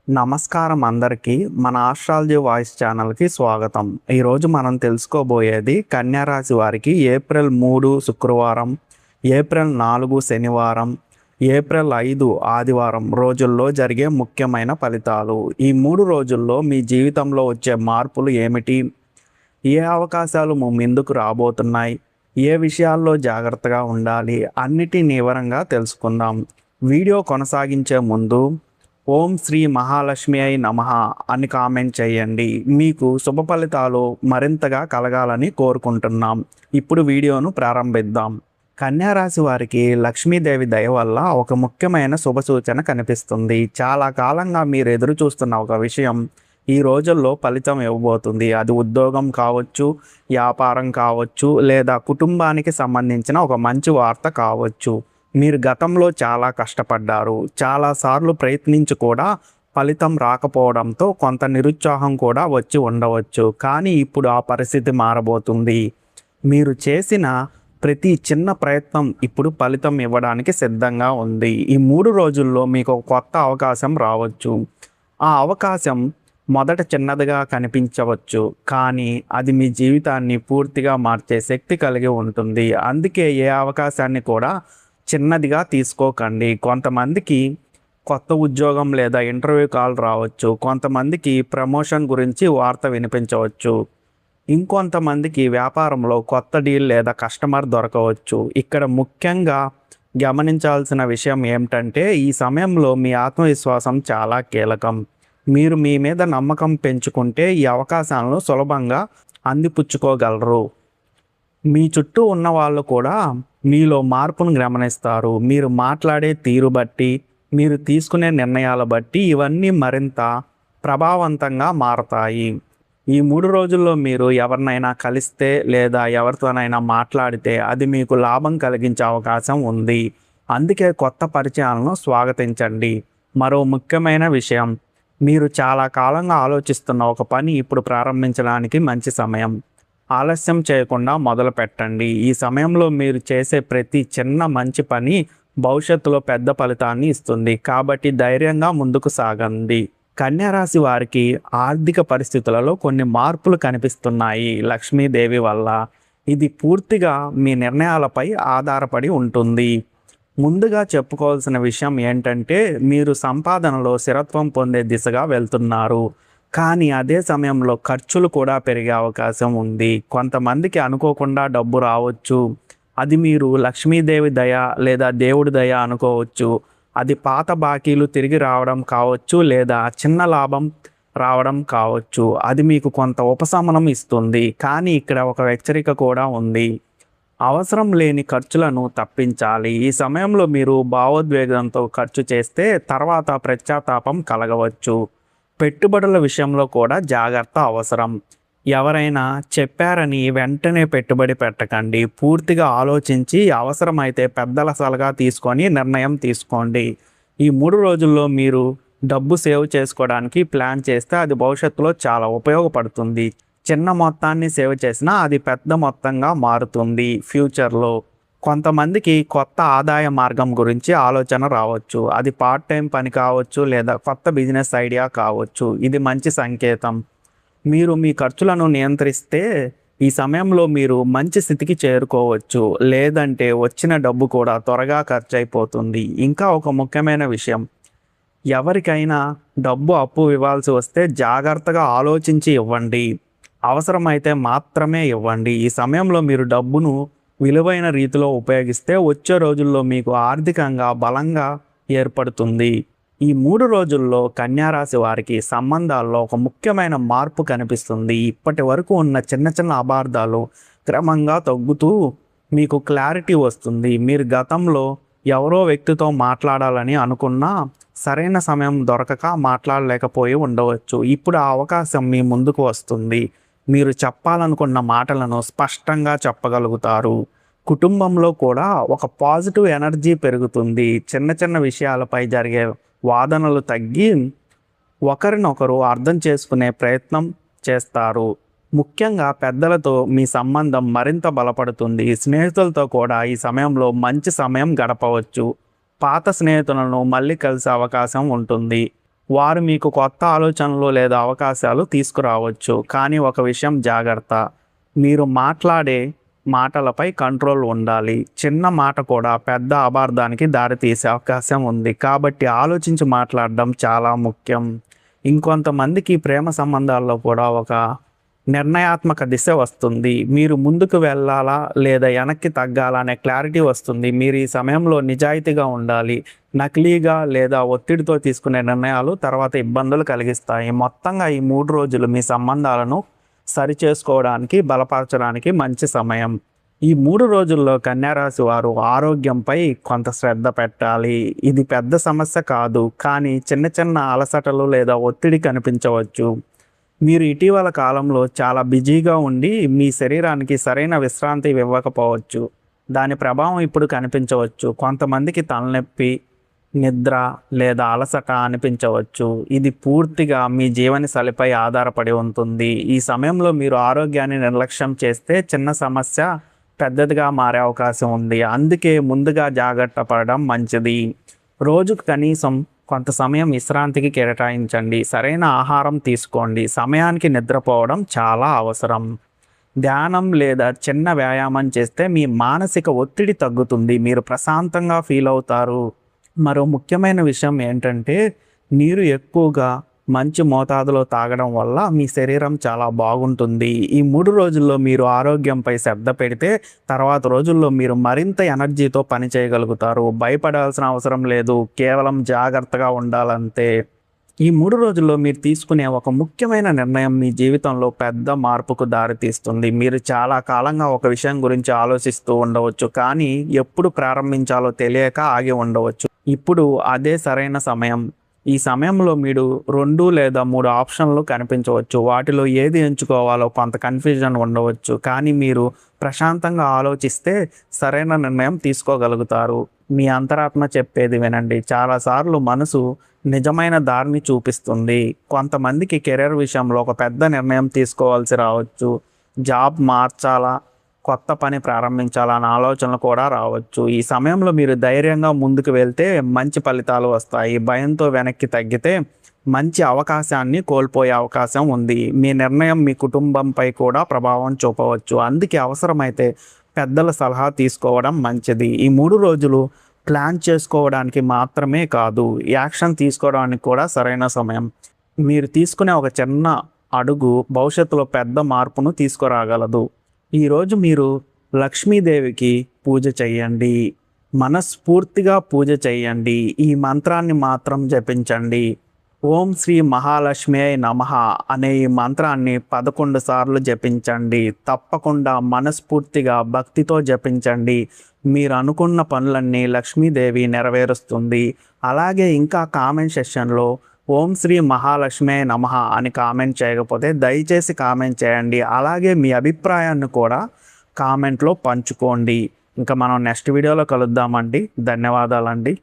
నమస్కారం అందరికీ. మన ఆస్ట్రాలజీ వాయిస్ ఛానల్‌కి స్వాగతం. ఈరోజు మనం తెలుసుకోబోయేది కన్యా రాశి వారికి ఏప్రిల్ 3 శుక్రవారం, ఏప్రిల్ 4 శనివారం, ఏప్రిల్ 5 ఆదివారం రోజుల్లో జరిగే ముఖ్యమైన ఫలితాలు. ఈ 3 రోజుల్లో మీ జీవితంలో వచ్చే మార్పులు ఏమిటి? ఏ అవకాశాలు మీ ముందుకు రాబోతున్నాయి? ఏ విషయాల్లో జాగ్రత్తగా ఉండాలి? అన్నిటిని వివరంగా తెలుసుకుందాం. వీడియో కొనసాగించే ముందు ఓం శ్రీ మహాలక్ష్మి అయి నమః అని కామెంట్ చేయండి. మీకు శుభ ఫలితాలు మరింతగా కలగాలని కోరుకుంటున్నాం. ఇప్పుడు వీడియోను ప్రారంభిద్దాం. కన్యా రాశి వారికి లక్ష్మీదేవి దయ వల్ల ఒక ముఖ్యమైన శుభ సూచన కనిపిస్తుంది. చాలా కాలంగా మీరు ఎదురు చూస్తున్న ఒక విషయం ఈ రోజుల్లో ఫలితం ఇవ్వబోతుంది. అది ఉద్యోగం కావచ్చు, వ్యాపారం కావచ్చు, లేదా కుటుంబానికి సంబంధించిన ఒక మంచి వార్త కావచ్చు. మీరు గతంలో చాలా కష్టపడ్డారు, చాలాసార్లు ప్రయత్నించి కూడా ఫలితం రాకపోవడంతో కొంత నిరుత్సాహం కూడా వచ్చి ఉండవచ్చు. కానీ ఇప్పుడు ఆ పరిస్థితి మారబోతుంది. మీరు చేసిన ప్రతి చిన్న ప్రయత్నం ఇప్పుడు ఫలితం ఇవ్వడానికి సిద్ధంగా ఉంది. ఈ 3 రోజుల్లో మీకు ఒక కొత్త అవకాశం రావచ్చు. ఆ అవకాశం మొదట చిన్నదిగా కనిపించవచ్చు, కానీ అది మీ జీవితాన్ని పూర్తిగా మార్చే శక్తి కలిగి ఉంటుంది. అందుకే ఏ అవకాశాన్ని కూడా చిన్నదిగా తీసుకోకండి. కొంతమందికి కొత్త ఉద్యోగం లేదా ఇంటర్వ్యూ కాల్ రావచ్చు, కొంతమందికి ప్రమోషన్ గురించి వార్త వినిపించవచ్చు, ఇంకొంతమందికి వ్యాపారంలో కొత్త డీల్ లేదా కస్టమర్ దొరకవచ్చు. ఇక్కడ ముఖ్యంగా గమనించాల్సిన విషయం ఏమిటంటే, ఈ సమయంలో మీ ఆత్మవిశ్వాసం చాలా కీలకం. మీరు మీ మీద నమ్మకం పెంచుకుంటే ఈ అవకాశాలను సులభంగా అందిపుచ్చుకోగలరు. మీ చుట్టూ ఉన్న వాళ్ళు కూడా మీలో మార్పును గమనిస్తారు. మీరు మాట్లాడే తీరు బట్టి, మీరు తీసుకునే నిర్ణయాల బట్టి ఇవన్నీ మరింత ప్రభావవంతంగా మారతాయి. ఈ 3 రోజుల్లో మీరు ఎవరినైనా కలిస్తే లేదా ఎవరితోనైనా మాట్లాడితే అది మీకు లాభం కలిగించే అవకాశం ఉంది. అందుకే కొత్త పరిచయాలను స్వాగతించండి. మరో ముఖ్యమైన విషయం, మీరు చాలా కాలంగా ఆలోచిస్తున్న ఒక పని ఇప్పుడు ప్రారంభించడానికి మంచి సమయం. ఆలస్యం చేయకుండా మొదలు పెట్టండి. ఈ సమయంలో మీరు చేసే ప్రతి చిన్న మంచి పని భవిష్యత్తులో పెద్ద ఫలితాన్ని ఇస్తుంది. కాబట్టి ధైర్యంగా ముందుకు సాగండి. కన్యా రాశి వారికి ఆర్థిక పరిస్థితులలో కొన్ని మార్పులు కనిపిస్తున్నాయి లక్ష్మీదేవి వల్ల. ఇది పూర్తిగా మీ నిర్ణయాలపై ఆధారపడి ఉంటుంది. ముందుగా చెప్పుకోవాల్సిన విషయం ఏంటంటే, మీరు సంపాదనలో స్థిరత్వం పొందే దిశగా వెళ్తున్నారు. కానీ అదే సమయంలో ఖర్చులు కూడా పెరిగే అవకాశం ఉంది. కొంతమందికి అనుకోకుండా డబ్బు రావచ్చు. అది మీరు లక్ష్మీదేవి దయ లేదా దేవుడి దయ అనుకోవచ్చు. అది పాత బాకీలు తిరిగి రావడం కావచ్చు, లేదా చిన్న లాభం రావడం కావచ్చు. అది మీకు కొంత ఉపశమనం ఇస్తుంది. కానీ ఇక్కడ ఒక హెచ్చరిక కూడా ఉంది. అవసరం లేని ఖర్చులను తప్పించాలి. ఈ సమయంలో మీరు భావోద్వేగంతో ఖర్చు చేస్తే తర్వాత పశ్చాత్తాపం కలగవచ్చు. పెట్టుబడుల విషయంలో కూడా జాగ్రత్త అవసరం. ఎవరైనా చెప్పారని వెంటనే పెట్టుబడి పెట్టకండి. పూర్తిగా ఆలోచించి అవసరమైతే పెద్దల సలహా తీసుకొని నిర్ణయం తీసుకోండి. ఈ 3 రోజుల్లో మీరు డబ్బు సేవ్ చేసుకోవడానికి ప్లాన్ చేస్తే అది భవిష్యత్తులో చాలా ఉపయోగపడుతుంది. చిన్న మొత్తాన్ని సేవ్ చేసినా అది పెద్ద మొత్తంగా మారుతుంది ఫ్యూచర్లో. కొంతమందికి కొత్త ఆదాయ మార్గం గురించి ఆలోచన రావచ్చు. అది పార్ట్ టైం పని కావచ్చు, లేదా కొత్త బిజినెస్ ఐడియా కావచ్చు. ఇది మంచి సంకేతం. మీరు మీ ఖర్చులను నియంత్రిస్తే ఈ సమయంలో మీరు మంచి స్థితికి చేరుకోవచ్చు. లేదంటే వచ్చిన డబ్బు కూడా త్వరగా ఖర్చు అయిపోతుంది. ఇంకా ఒక ముఖ్యమైన విషయం, ఎవరికైనా డబ్బు అప్పు ఇవ్వాల్సి వస్తే జాగ్రత్తగా ఆలోచించి ఇవ్వండి. అవసరమైతే మాత్రమే ఇవ్వండి. ఈ సమయంలో మీరు డబ్బును విలువైన రీతిలో ఉపయోగిస్తే వచ్చే రోజుల్లో మీకు ఆర్థికంగా బలంగా ఏర్పడుతుంది. ఈ 3 రోజుల్లో కన్యా రాశి వారికి సంబంధాల్లో ఒక ముఖ్యమైన మార్పు కనిపిస్తుంది. ఇప్పటి వరకు ఉన్న చిన్న చిన్న అపార్థాలు క్రమంగా తగ్గుతూ మీకు క్లారిటీ వస్తుంది. మీరు గతంలో ఎవరో వ్యక్తితో మాట్లాడాలని అనుకున్నా సరైన సమయం దొరకక మాట్లాడలేకపోయి ఉండవచ్చు. ఇప్పుడు ఆ అవకాశం మీ ముందుకు వస్తుంది. మీరు చెప్పాలనుకున్న మాటలను స్పష్టంగా చెప్పగలుగుతారు. కుటుంబంలో కూడా ఒక పాజిటివ్ ఎనర్జీ పెరుగుతుంది. చిన్న చిన్న విషయాలపై జరిగే వాదనలు తగ్గి ఒకరినొకరు అర్థం చేసుకునే ప్రయత్నం చేస్తారు. ముఖ్యంగా పెద్దలతో మీ సంబంధం మరింత బలపడుతుంది. స్నేహితులతో కూడా ఈ సమయంలో మంచి సమయం గడపవచ్చు. పాత స్నేహితులను మళ్ళీ కలిసే అవకాశం ఉంటుంది. వారు మీకు కొత్త ఆలోచనలు లేదా అవకాశాలు తీసుకురావచ్చు. కానీ ఒక విషయం జాగ్రత్త, మీరు మాట్లాడే మాటలపై కంట్రోల్ ఉండాలి. చిన్న మాట కూడా పెద్ద అపార్థానికి దారితీసే అవకాశం ఉంది. కాబట్టి ఆలోచించి మాట్లాడడం చాలా ముఖ్యం. ఇంకొంతమందికి ప్రేమ సంబంధాల్లో కూడా ఒక నిర్ణయాత్మక దిశ వస్తుంది. మీరు ముందుకు వెళ్ళాలా లేదా వెనక్కి తగ్గాలా అనే క్లారిటీ వస్తుంది. మీరు ఈ సమయంలో నిజాయితీగా ఉండాలి. నకిలీగా లేదా ఒత్తిడితో తీసుకునే నిర్ణయాలు తర్వాత ఇబ్బందులు కలిగిస్తాయి. మొత్తంగా ఈ 3 రోజులు మీ సంబంధాలను సరిచేసుకోవడానికి, బలపరచడానికి మంచి సమయం. ఈ 3 రోజుల్లో కన్యారాశి వారు ఆరోగ్యంపై కొంత శ్రద్ధ పెట్టాలి. ఇది పెద్ద సమస్య కాదు, కానీ చిన్న చిన్న అలసటలు లేదా ఒత్తిడి కనిపించవచ్చు. మీరు ఇటీవల కాలంలో చాలా బిజీగా ఉండి మీ శరీరానికి సరైన విశ్రాంతి ఇవ్వకపోవచ్చు. దాని ప్రభావం ఇప్పుడు కనిపించవచ్చు. కొంతమందికి తలనొప్పి, నిద్ర లేదా అలసట అనిపించవచ్చు. ఇది పూర్తిగా మీ జీవనశైలిపై ఆధారపడి ఉంటుంది. ఈ సమయంలో మీరు ఆరోగ్యాన్ని నిర్లక్ష్యం చేస్తే చిన్న సమస్య పెద్దదిగా మారే అవకాశం ఉంది. అందుకే ముందుగా జాగ్రత్త పడడం మంచిది. రోజుకు కనీసం కొంత సమయం విశ్రాంతికి కేటాయించండి. సరైన ఆహారం తీసుకోండి. సమయానికి నిద్రపోవడం చాలా అవసరం. ధ్యానం లేదా చిన్న వ్యాయామం చేస్తే మీ మానసిక ఒత్తిడి తగ్గుతుంది. మీరు ప్రశాంతంగా ఫీల్ అవుతారు. మరో ముఖ్యమైన విషయం ఏంటంటే, నీరు ఎక్కువగా మంచి మోతాదులో తాగడం వల్ల మీ శరీరం చాలా బాగుంటుంది. ఈ 3 రోజుల్లో మీరు ఆరోగ్యంపై శ్రద్ధ పెడితే తర్వాత రోజుల్లో మీరు మరింత ఎనర్జీతో పని చేయగలుగుతారు. భయపడాల్సిన అవసరం లేదు. కేవలం జాగ్రత్తగా ఉండాలంతే. ఈ 3 రోజుల్లో మీరు తీసుకునే ఒక ముఖ్యమైన నిర్ణయం మీ జీవితంలో పెద్ద మార్పుకు దారితీస్తుంది. మీరు చాలా కాలంగా ఒక విషయం గురించి ఆలోచిస్తూ ఉండవచ్చు, కానీ ఎప్పుడు ప్రారంభించాలో తెలియక ఆగి ఉండవచ్చు. ఇప్పుడు అదే సరైన సమయం. ఈ సమయంలో మీరు 2 లేదా 3 ఆప్షన్లు కనిపించవచ్చు. వాటిలో ఏది ఎంచుకోవాలో కొంత కన్ఫ్యూజన్ ఉండవచ్చు, కానీ మీరు ప్రశాంతంగా ఆలోచిస్తే సరైన నిర్ణయం తీసుకోగలుగుతారు. మీ అంతరాత్మ చెప్పేది వినండి. చాలాసార్లు మనసు నిజమైన దారిని చూపిస్తుంది. కొంతమందికి కెరీర్ విషయంలో ఒక పెద్ద నిర్ణయం తీసుకోవాల్సి రావచ్చు. జాబ్ మార్చాలా, కొత్త పని ప్రారంభించాలన్న ఆలోచనలు కూడా రావచ్చు. ఈ సమయంలో మీరు ధైర్యంగా ముందుకు వెళ్తే మంచి ఫలితాలు వస్తాయి. భయంతో వెనక్కి తగ్గితే మంచి అవకాశాన్ని కోల్పోయే అవకాశం ఉంది. మీ నిర్ణయం మీ కుటుంబంపై కూడా ప్రభావం చూపవచ్చు. అందుకే అవసరమైతే పెద్దల సలహా తీసుకోవడం మంచిది. ఈ 3 రోజులు ప్లాన్ చేసుకోవడానికి మాత్రమే కాదు, యాక్షన్ తీసుకోవడానికి కూడా సరైన సమయం. మీరు తీసుకునే ఒక చిన్న అడుగు భవిష్యత్తులో పెద్ద మార్పును తీసుకురాగలదు. ఈరోజు మీరు లక్ష్మీదేవికి పూజ చేయండి. మనస్ఫూర్తిగా పూజ చేయండి. ఈ మంత్రాన్ని మాత్రం జపించండి. ఓం శ్రీ మహాలక్ష్మి నమః అనే ఈ మంత్రాన్ని 11 సార్లు జపించండి. తప్పకుండా మనస్ఫూర్తిగా భక్తితో జపించండి. మీరు అనుకున్న పనులన్నీ లక్ష్మీదేవి నెరవేరుస్తుంది. అలాగే ఇంకా కామెంట్ సెక్షన్లో ఓం శ్రీ మహాలక్ష్మి నమః అని కామెంట్ చేయకపోతే దయచేసి కామెంట్ చేయండి. అలాగే మీ అభిప్రాయాన్ని కూడా కామెంట్లో పంచుకోండి. ఇంకా మనం నెక్స్ట్ వీడియోలో కలుద్దామండి. ధన్యవాదాలండి.